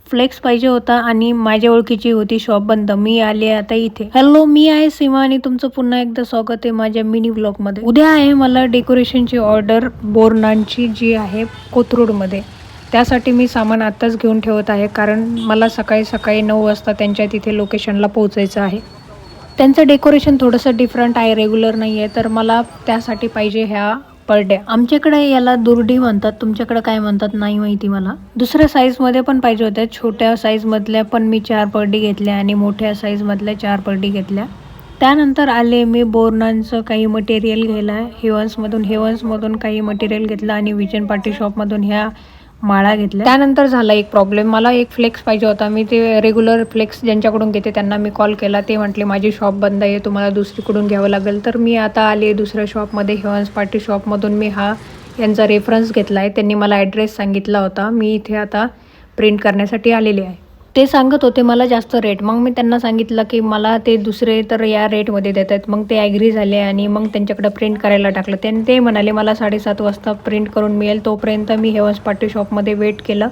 Flex पाहिजे होता आणि माझ्या ओळखीची होती शॉप बंद. मी आले आता इथे. हॅलो, मी आहे सीमा आणि तुमचं पुन्हा एकदा स्वागत आहे माझ्या मिनी व्लॉगमध्ये. उद्या आहे मला डेकोरेशनची ऑर्डर बोरनांची जी आहे कोथरूडमध्ये. त्यासाठी मी सामान आत्ताच घेऊन ठेवत आहे कारण मला सकाळी 9 वाजता त्यांच्या तिथे लोकेशनला पोहोचायचं आहे. त्यांचं डेकोरेशन थोडंसं डिफरंट आहे, रेग्युलर नाही आहे, तर मला त्यासाठी पाहिजे ह्या पडद्या. आमच्याकडे याला दुर्डी म्हणतात, तुमच्याकडे काय म्हणतात नाही माहिती मला. दुसऱ्या साईजमध्ये पण पाहिजे होत्या. छोट्या साईजमधल्या पण मी 4 पडदी घेतल्या आणि मोठ्या साईजमधल्या 4 पडदी घेतल्या. त्यानंतर आले मी बोरनांचं काही मटेरियल घ्यायला हेवन्समधून काही मटेरियल घेतलं आणि विजन पार्टी शॉपमधून ह्या माळा घेतल्या. त्यानंतर झाला एक प्रॉब्लेम. मला एक फ्लेक्स पाहिजे होता. मी ते रेग्युलर फ्लेक्स ज्यांच्याकडून घेते त्यांना मी कॉल केला. ते म्हटले माझी शॉप बंद आहे, तुम्हाला दुसरीकडून घ्यावं लागेल. तर मी आता आले दुसऱ्या शॉपमध्ये, हेवन्स पार्टी शॉपमधून मी यांचा रेफरन्स घेतला आहे. त्यांनी मला ॲड्रेस सांगितला होता. मी इथे आता प्रिंट करण्यासाठी आलेले आहे. ते सांगत होते मला जास्त रेट. मग मी त्यांना सांगितलं की मला ते दुसरे तर या रेटमध्ये देत आहेत. मग ते ॲग्री झाले आणि मग त्यांच्याकडे प्रिंट करायला टाकलं. ते म्हणाले मला 7:30 वाजता प्रिंट करून मिळेल. तोपर्यंत मी हेवन्स पार्टी शॉपमध्ये वेट केलं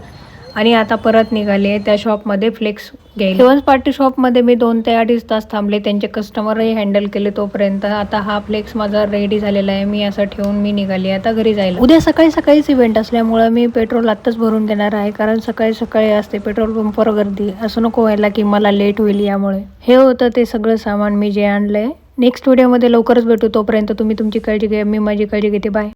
आणि आता परत निघाले त्या शॉपमध्ये फ्लेक्स घ्यायला. हेवन्स पार्टी शॉपमध्ये मी 2 ते 2.5 तास थांबले. त्यांचे कस्टमरही हँडल केले तोपर्यंत. आता हा फ्लेक्स माझा रेडी झालेला आहे. मी असं ठेवून मी निघाली आता घरी जायला. उद्या सकाळीच इव्हेंट असल्यामुळं मी पेट्रोल आत्ताच भरून घेणार आहे कारण सकाळी असते पेट्रोल पंपवर गर्दी. असं नको व्हायला की मला लेट होईल यामुळे. हे होतं ते सगळं सामान मी जे आणलंय. नेक्स्ट व्हिडिओमध्ये लवकरच भेटू. तोपर्यंत तुम्ही तुमची काळजी घ्या, मी माझी काळजी घेते. बाय.